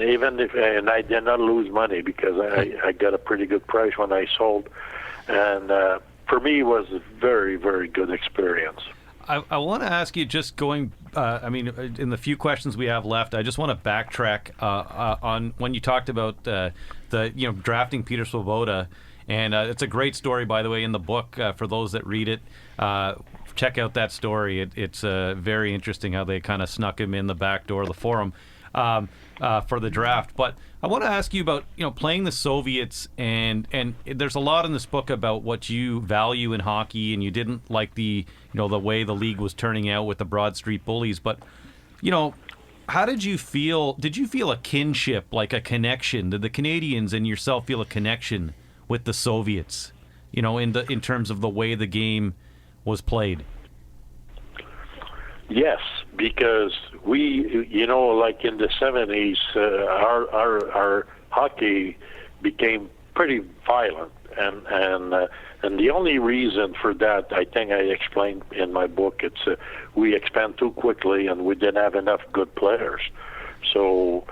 even if I did not lose money because I got a pretty good price when I sold. And for me, it was a very, very good experience. I want to ask you, just going, in the few questions we have left, I just want to backtrack on when you talked about drafting Peter Swoboda, and it's a great story, by the way, in the book for those that read it. Check out that story. It's very interesting how they kind of snuck him in the back door of the Forum. for the draft. But I want to ask you about playing the Soviets, and there's a lot in this book about what you value in hockey, and you didn't like the the way the league was turning out with the Broad Street Bullies. But how did you feel? Did you feel a kinship, like a connection? Did the Canadians and yourself feel a connection with the Soviets? In terms of the way the game was played. Yes, because we, like in the 70s, our hockey became pretty violent, and the only reason for that, I think I explained in my book, it's we expand too quickly and we didn't have enough good players. So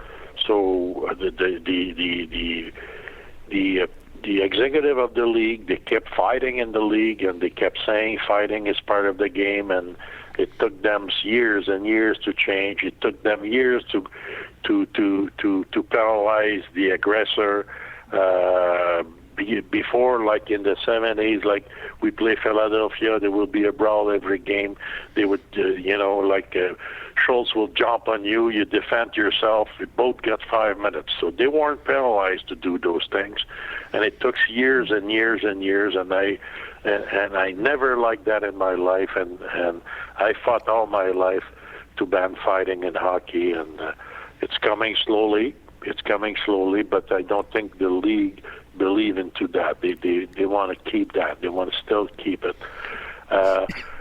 the executive of the league, they kept fighting in the league, and they kept saying fighting is part of the game, and it took them years and years to change. It took them years to penalize the aggressor. Before, like in the 70s, like we play Philadelphia, there will be a brawl every game. They would, Schultz will jump on you, you defend yourself, you both get 5 minutes. So they weren't penalized to do those things. And it took years and years and years, and I never liked that in my life, and I fought all my life to ban fighting in hockey, and it's coming slowly, but I don't think the league believe into that. They want to keep that. They want to still keep it.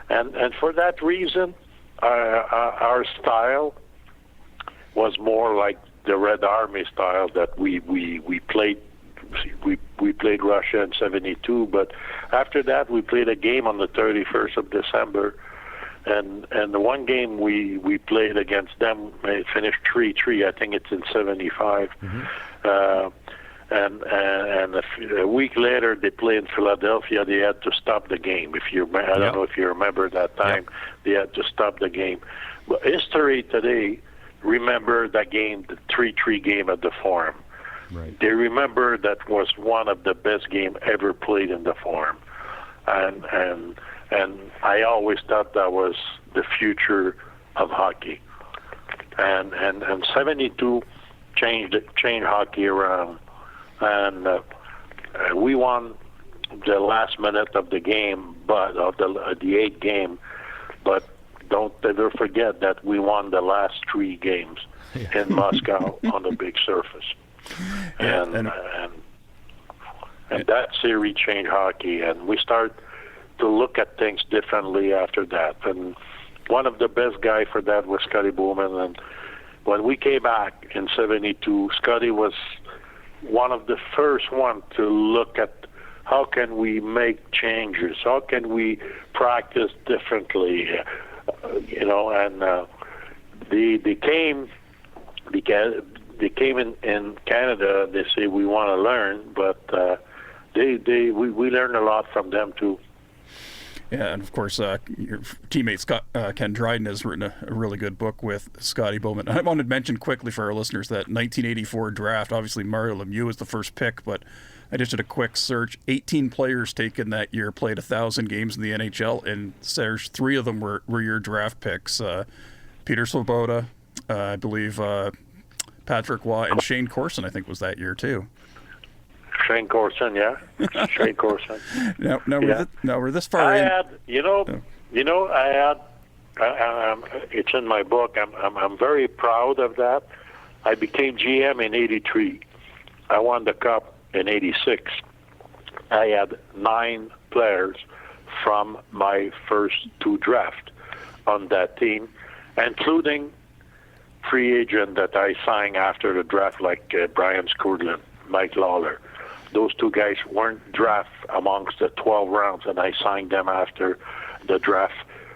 And for that reason, our style was more like the Red Army style that we played. We played Russia in '72, but after that we played a game on the 31st of December, and the one game we played against them, it finished 3-3. I think it's in '75. Mm-hmm. And a week later, they played in Philadelphia. They had to stop the game. I don't know if you remember that time. Yep. They had to stop the game. But history today remember that game, the 3-3 game at the Forum. Right. They remember that was one of the best games ever played in the Forum, and I always thought that was the future of hockey. And '72 changed hockey around. And we won the last minute of the game, but of the eighth game. But don't ever forget that we won the last 3 games in Moscow on a big surface. And that series changed hockey, and we start to look at things differently after that. And one of the best guys for that was Scotty Bowman. And when we came back in '72, Scotty was one of the first one to look at how can we make changes, how can we practice differently, and they came because they came in Canada. They say we want to learn, but we learned a lot from them too. Yeah, and of course, your teammate Ken Dryden has written a really good book with Scotty Bowman. I wanted to mention quickly for our listeners that 1984 draft, obviously Mario Lemieux was the first pick, but I just did a quick search. 18 players taken that year played 1,000 games in the NHL, and Serge, 3 of them were your draft picks. Peter Svoboda, I believe Patrick Waugh, and Shane Corson, I think, was that year too. Shane Corson, yeah. Shane Corson. Now we're this far in. It's in my book. I'm very proud of that. I became GM in '83. I won the Cup in '86. I had 9 players from my first 2 drafts on that team, including free agent that I signed after the draft, like Brian Scourlin, Mike Lawler. Those 2 guys weren't drafted amongst the 12 rounds, and I signed them after the draft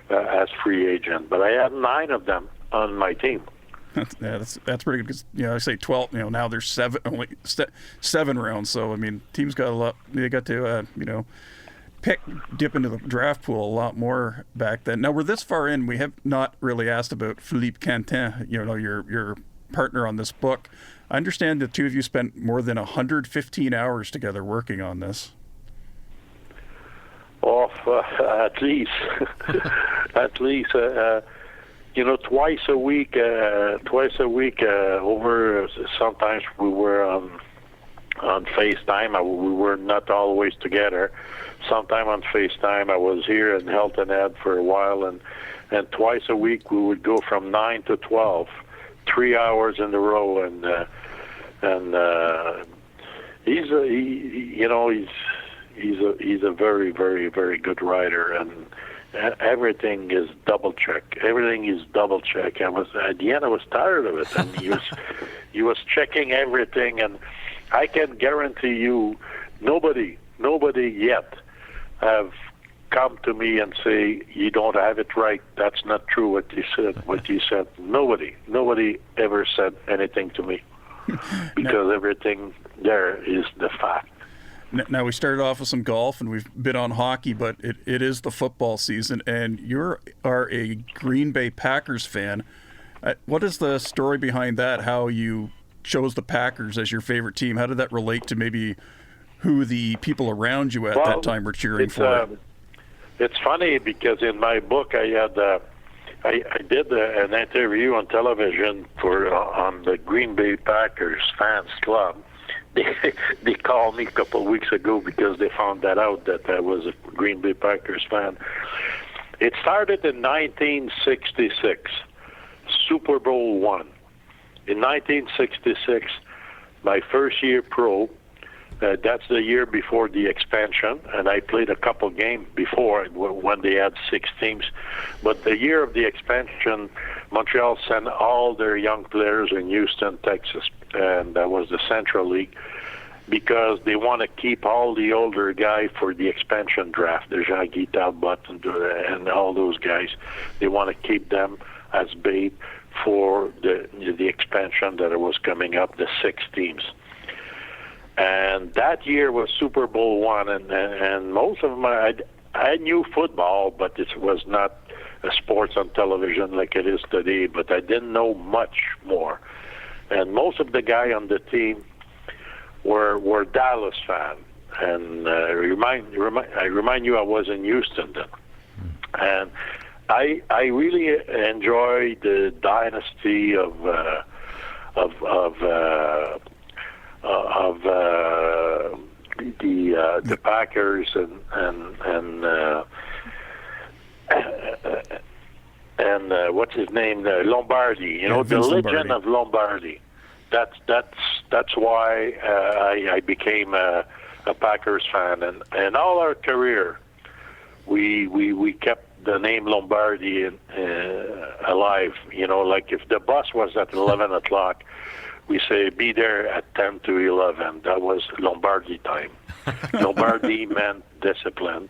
as free agent. But I had 9 of them on my team. That's pretty good because I say 12. Now there's only 7 rounds. So I mean, teams got a lot. They got to dip into the draft pool a lot more back then. Now we're this far in. We have not really asked about Philippe Cantin. Your partner on this book. I understand the 2 of you spent more than 115 hours together working on this. At least. twice a week, over, sometimes we were on FaceTime. We were not always together. Sometime on FaceTime, I was here in Hilton Head for a while, and twice a week we would go from 9 to 12, 3 hours in a row, and he's a very, very, very good writer, and everything is double check. Everything is double check. At the end I was tired of it, and he was checking everything, and I can guarantee you, nobody yet have come to me and say, you don't have it right. That's not true what you said. Nobody ever said anything to me because everything there is the fact. Now, we started off with some golf and we've been on hockey, but it is the football season, and you are a Green Bay Packers fan. What is the story behind that, how you chose the Packers as your favorite team? How did that relate to maybe who the people around you at that time were cheering for? It's funny because in my book I had I did an interview on television on the Green Bay Packers fans club. They called me a couple of weeks ago because they found that out that I was a Green Bay Packers fan. It started in 1966, Super Bowl I. In 1966, my first year pro, that's the year before the expansion, and I played a couple games before when they had 6 teams. But the year of the expansion, Montreal sent all their young players in Houston, Texas, and that was the Central League, because they want to keep all the older guys for the expansion draft, the Jean-Guy Talbot and all those guys. They want to keep them as bait for the expansion that was coming up, the 6 teams. And that year was Super Bowl I, and most of them, I knew football, but it was not a sports on television like it is today, but I didn't know much more. And most of the guys on the team were Dallas fans. And I remind you, I was in Houston then. And I really enjoyed the dynasty of the Packers and what's his name, Lombardi. The legend of Lombardi. That's why I became a Packers fan, and all our career we kept the name Lombardi alive. Like if the bus was at 11 o'clock, we say be there at 10 to 11. That was Lombardi time. Lombardi meant discipline,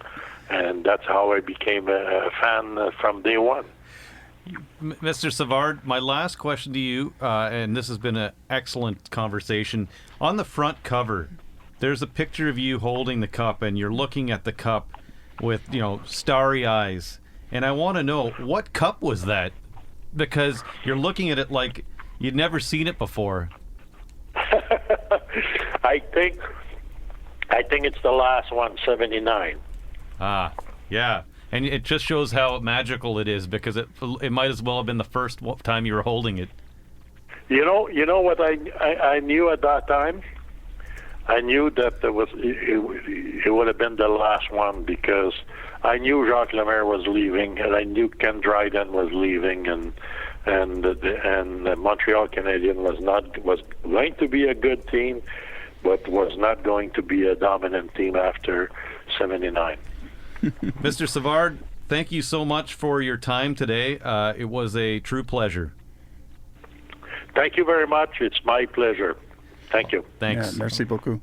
and that's how I became a fan from day one. Mr. Savard, my last question to you, and this has been an excellent conversation. On the front cover, there's a picture of you holding the cup, and you're looking at the cup with, starry eyes. And I want to know, what cup was that? Because you're looking at it like you'd never seen it before. I think it's the last one, 79. Ah, yeah. And it just shows how magical it is, because it might as well have been the first time you were holding it. You know what I knew at that time? I knew that it would have been the last one, because I knew Jacques Lemaire was leaving, and I knew Ken Dryden was leaving, and the Montreal Canadiens was going to be a good team, but was not going to be a dominant team after 79. Mr. Savard, thank you so much for your time today. It was a true pleasure. Thank you very much. It's my pleasure. Thank you. Thanks. Yeah, merci beaucoup.